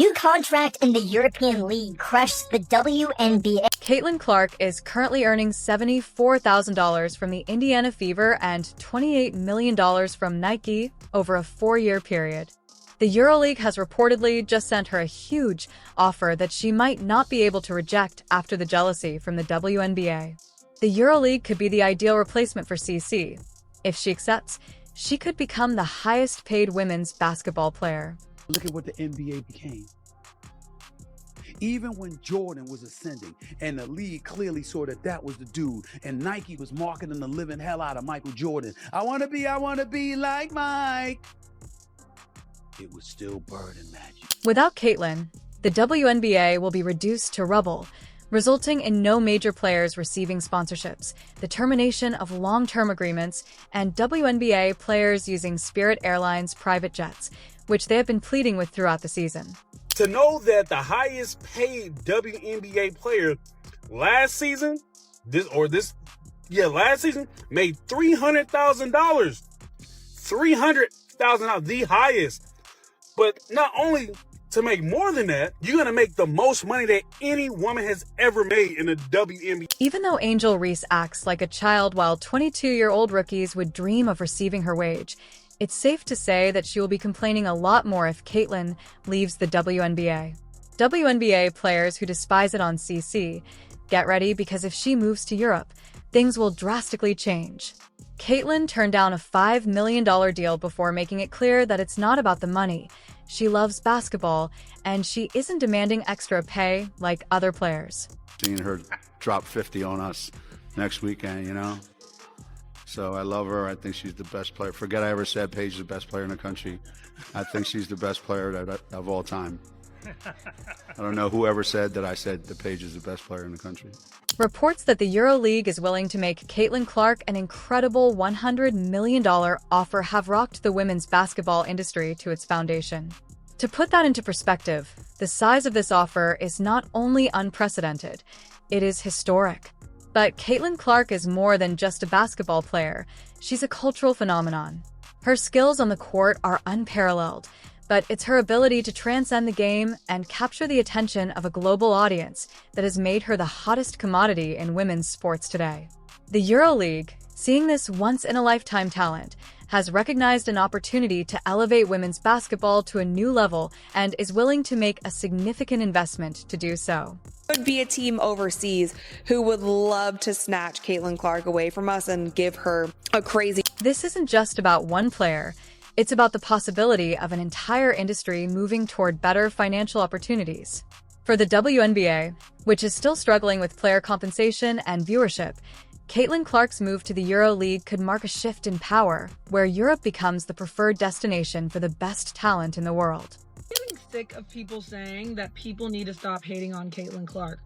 new contract in the European League crushed the WNBA. Caitlin Clark is currently earning $74,000 from the Indiana Fever and $28 million from Nike over a 4-year period. The EuroLeague has reportedly just sent her a huge offer that she might not be able to reject after the jealousy from the WNBA. The EuroLeague could be the ideal replacement for CC. If she accepts, she could become the highest-paid women's basketball player. Look at what the NBA became. Even when Jordan was ascending and the league clearly saw that was the dude, and Nike was marketing the living hell out of Michael Jordan. I want to be like Mike. It was still Bird and Magic. Without Caitlin, the WNBA will be reduced to rubble, resulting in no major players receiving sponsorships, the termination of long-term agreements, and WNBA players using Spirit Airlines private jets, which they have been pleading with throughout the season. To know that the highest paid WNBA player last season made $300,000. $300,000, the highest. But not only to make more than that, you're going to make the most money that any woman has ever made in the WNBA. Even though Angel Reese acts like a child while 22-year-old rookies would dream of receiving her wage, it's safe to say that she will be complaining a lot more if Caitlin leaves the WNBA. WNBA players who despise it on CC, get ready, because if she moves to Europe, things will drastically change. Caitlin turned down a $5 million deal before making it clear that it's not about the money. She loves basketball, and she isn't demanding extra pay like other players. Seeing her drop 50 on us next weekend, you know? So I love her. I think she's the best player. Forget I ever said Paige is the best player in the country. I think she's the best player of all time. I don't know who ever said that I said that Paige is the best player in the country. Reports that the EuroLeague is willing to make Caitlin Clark an incredible $100 million offer have rocked the women's basketball industry to its foundation. To put that into perspective, the size of this offer is not only unprecedented, it is historic. But Caitlin Clark is more than just a basketball player. She's a cultural phenomenon. Her skills on the court are unparalleled, but it's her ability to transcend the game and capture the attention of a global audience that has made her the hottest commodity in women's sports today. The EuroLeague, seeing this once-in-a-lifetime talent, has recognized an opportunity to elevate women's basketball to a new level and is willing to make a significant investment to do so. Would be a team overseas who would love to snatch Caitlin Clark away from us and give her a crazy... This isn't just about one player. It's about the possibility of an entire industry moving toward better financial opportunities. For the WNBA, which is still struggling with player compensation and viewership, Caitlin Clark's move to the EuroLeague could mark a shift in power, where Europe becomes the preferred destination for the best talent in the world. I'm getting sick of people saying that people need to stop hating on Caitlin Clark.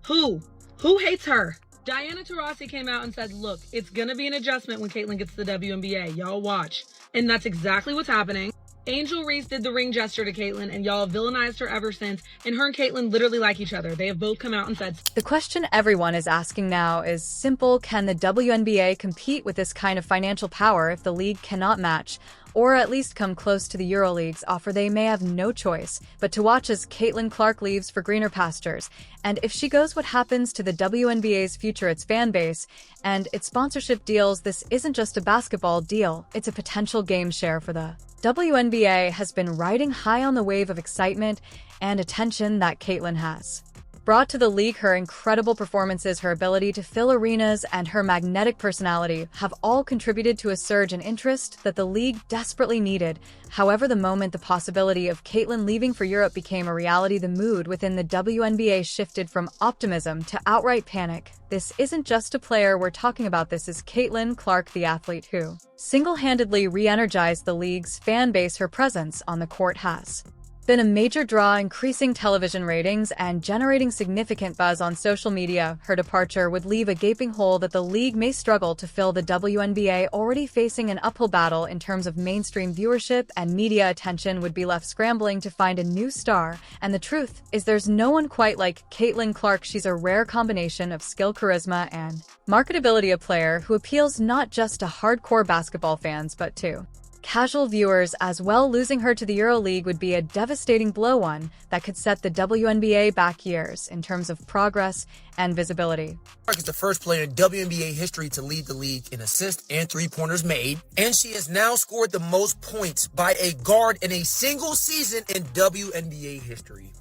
Who? Who hates her? Diana Taurasi came out and said, look, it's going to be an adjustment when Caitlin gets to the WNBA. Y'all watch. And that's exactly what's happening. Angel Reese did the ring gesture to Caitlin, and y'all have villainized her ever since, and her and Caitlin literally like each other. They have both come out and said... The question everyone is asking now is simple: can the WNBA compete with this kind of financial power if the league cannot match, or at least come close to the EuroLeague's offer? They may have no choice but to watch as Caitlin Clark leaves for greener pastures, and if she goes, what happens to the WNBA's future, its fan base, and its sponsorship deals? This isn't just a basketball deal, it's a potential game share for the WNBA. Has been riding high on the wave of excitement and attention that Caitlin has brought to the league. Her incredible performances, her ability to fill arenas, and her magnetic personality have all contributed to a surge in interest that the league desperately needed. However, the moment the possibility of Caitlin leaving for Europe became a reality, the mood within the WNBA shifted from optimism to outright panic. This isn't just a player we're talking about, this is Caitlin Clark, the athlete who single-handedly re-energized the league's fan base. Her presence on the court has been a major draw, increasing television ratings and generating significant buzz on social media. Her departure would leave a gaping hole that the league may struggle to fill, the WNBA already facing an uphill battle in terms of mainstream viewership and media attention would be left scrambling to find a new star. And the truth is, there's no one quite like Caitlin Clark. She's a rare combination of skill, charisma, and marketability, a player who appeals not just to hardcore basketball fans but to casual viewers as well. Losing her to the EuroLeague would be a devastating blow, one that could set the WNBA back years in terms of progress and visibility. Clark is the first player in WNBA history to lead the league in assists and three-pointers made, and she has now scored the most points by a guard in a single season in WNBA history.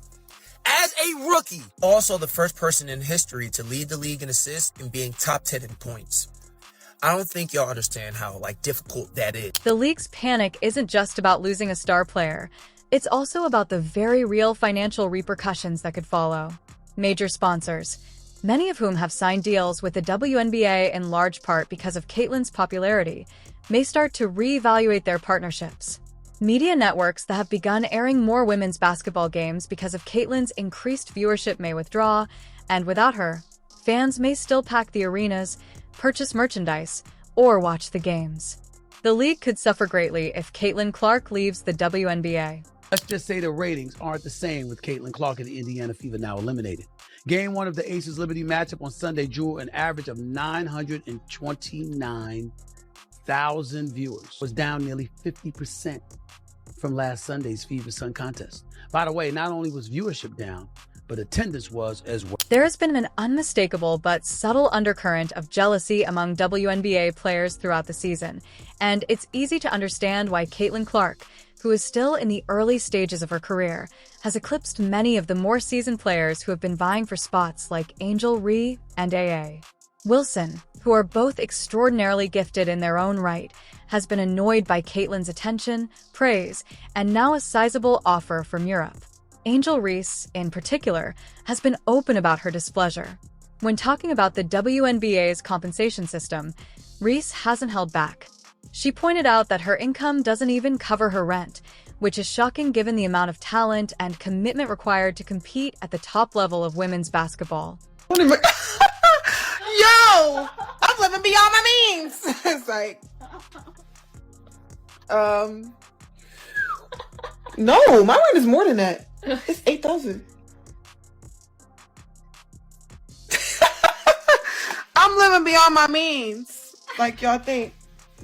As a rookie, also the first person in history to lead the league in assists and being top 10 in points. I don't think y'all understand how difficult that is. The league's panic isn't just about losing a star player. It's also about the very real financial repercussions that could follow. Major sponsors, many of whom have signed deals with the WNBA in large part because of Caitlyn's popularity, may start to reevaluate their partnerships. Media networks that have begun airing more women's basketball games because of Caitlyn's increased viewership may withdraw, and without her, fans may still pack the arenas, purchase merchandise, or watch the games. The league could suffer greatly if Caitlin Clark leaves the WNBA. Let's just say the ratings aren't the same with Caitlin Clark and the Indiana Fever now eliminated. Game 1 of the Aces Liberty matchup on Sunday drew an average of 929,000 viewers. Was down nearly 50% from last Sunday's Fever Sun contest. By the way, not only was viewership down, but attendance was as well. There has been an unmistakable but subtle undercurrent of jealousy among WNBA players throughout the season, and it's easy to understand why Caitlin Clark, who is still in the early stages of her career, has eclipsed many of the more seasoned players who have been vying for spots like Angel Reese and A.A. Wilson, who are both extraordinarily gifted in their own right, has been annoyed by Caitlin's attention, praise, and now a sizable offer from Europe. Angel Reese, in particular, has been open about her displeasure. When talking about the WNBA's compensation system, Reese hasn't held back. She pointed out that her income doesn't even cover her rent, which is shocking given the amount of talent and commitment required to compete at the top level of women's basketball. Yo, I'm living beyond my means. It's like, no, my rent is more than that. It's 8,000. I'm living beyond my means. Like y'all think,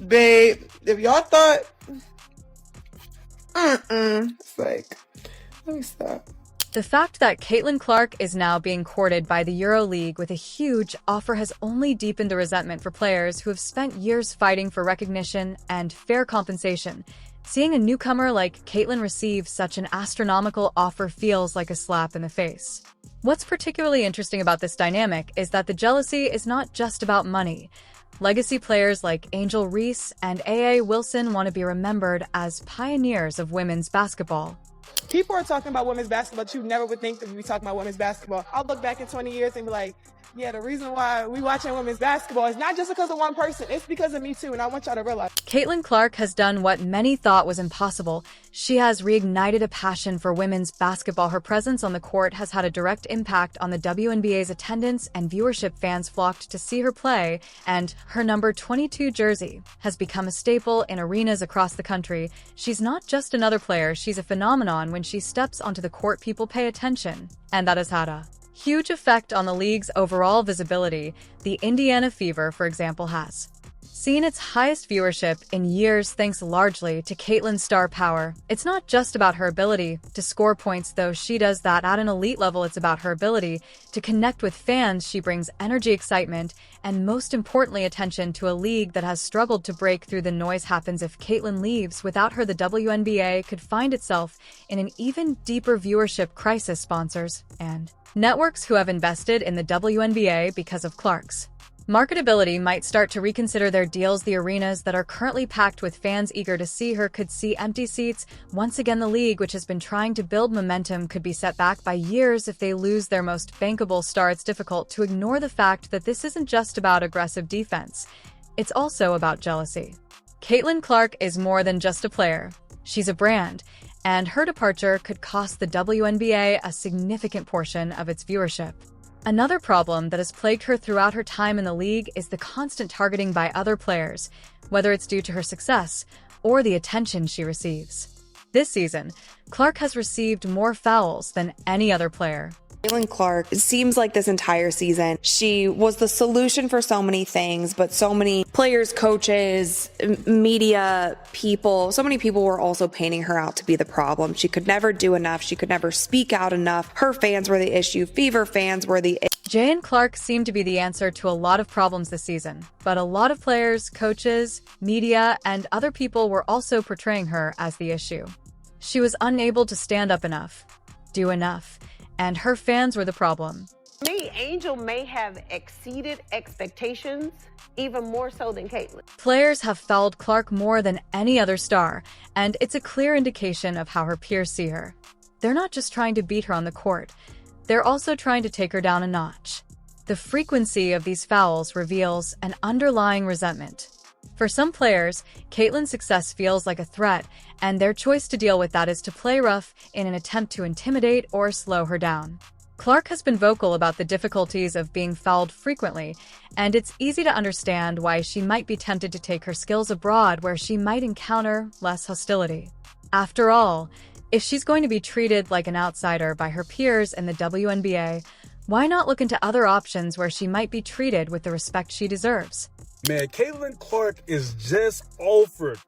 babe. If y'all thought, it's like, let me stop. The fact that Caitlin Clark is now being courted by the EuroLeague with a huge offer has only deepened the resentment for players who have spent years fighting for recognition and fair compensation. Seeing a newcomer like Caitlin receive such an astronomical offer feels like a slap in the face. What's particularly interesting about this dynamic is that the jealousy is not just about money. Legacy players like Angel Reese and A.A. Wilson want to be remembered as pioneers of women's basketball. People are talking about women's basketball, but you never would think that we'd be talking about women's basketball. I'll look back in 20 years and be like, yeah, the reason why we watching women's basketball is not just because of one person, it's because of me too, and I want y'all to realize. Caitlin Clark has done what many thought was impossible. She has reignited a passion for women's basketball. Her presence on the court has had a direct impact on the WNBA's attendance and viewership. Fans flocked to see her play, and her number 22 jersey has become a staple in arenas across the country. She's not just another player, she's a phenomenon. When she steps onto the court, people pay attention, and that has had a huge effect on the league's overall visibility. The Indiana Fever, for example, has seen its highest viewership in years thanks largely to Caitlin's star power. It's not just about her ability to score points, though she does that at an elite level. It's about her ability to connect with fans. She brings energy, excitement, and most importantly, attention to a league that has struggled to break through. The noise happens if Caitlin leaves. Without her, the WNBA could find itself in an even deeper viewership crisis. Sponsors and networks who have invested in the WNBA because of Clark's marketability might start to reconsider their deals. The arenas that are currently packed with fans eager to see her could see empty seats. Once again, the league, which has been trying to build momentum, could be set back by years if they lose their most bankable star. It's difficult to ignore the fact that this isn't just about aggressive defense. It's also about jealousy. Caitlin Clark is more than just a player. She's a brand, and her departure could cost the WNBA a significant portion of its viewership. Another problem that has plagued her throughout her time in the league is the constant targeting by other players, whether it's due to her success or the attention she receives. This season, Clark has received more fouls than any other player. Caitlin Clark, it seems like this entire season, she was the solution for so many things, but so many players, coaches, media people, so many people were also painting her out to be the problem. She could never do enough. She could never speak out enough. Her fans were the issue. Fever fans were the Jay and Clark seem to be the answer to a lot of problems this season, but a lot of players, coaches, media, and other people were also portraying her as the issue. She was unable to stand up enough, do enough, and her fans were the problem. Me, Angel may have exceeded expectations, even more so than Caitlin. Players have fouled Clark more than any other star, and it's a clear indication of how her peers see her. They're not just trying to beat her on the court, they're also trying to take her down a notch. The frequency of these fouls reveals an underlying resentment. For some players, Caitlin's success feels like a threat, and their choice to deal with that is to play rough in an attempt to intimidate or slow her down. Clark has been vocal about the difficulties of being fouled frequently, and it's easy to understand why she might be tempted to take her skills abroad where she might encounter less hostility. After all, if she's going to be treated like an outsider by her peers in the WNBA, why not look into other options where she might be treated with the respect she deserves? Man, Caitlin Clark is just offered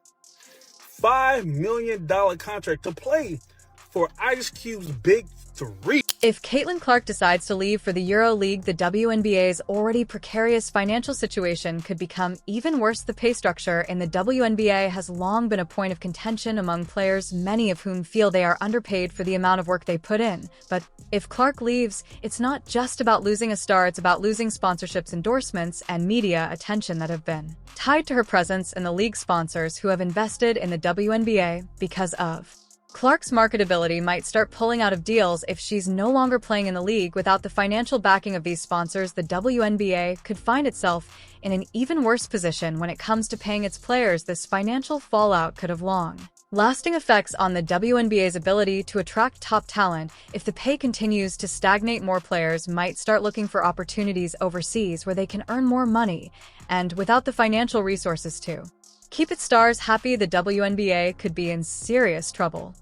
$5 million contract to play for Ice Cube's Big 3. If Caitlin Clark decides to leave for the EuroLeague, the WNBA's already precarious financial situation could become even worse. The pay structure in the WNBA has long been a point of contention among players, many of whom feel they are underpaid for the amount of work they put in. But if Clark leaves, it's not just about losing a star, it's about losing sponsorships, endorsements, and media attention that have been tied to her presence and the league sponsors who have invested in the WNBA because of. Clark's marketability might start pulling out of deals if she's no longer playing in the league. Without the financial backing of these sponsors, the WNBA could find itself in an even worse position when it comes to paying its players. This financial fallout could have long-lasting effects on the WNBA's ability to attract top talent. If the pay continues to stagnate, more players might start looking for opportunities overseas where they can earn more money, and without the financial resources to keep its stars happy, the WNBA could be in serious trouble.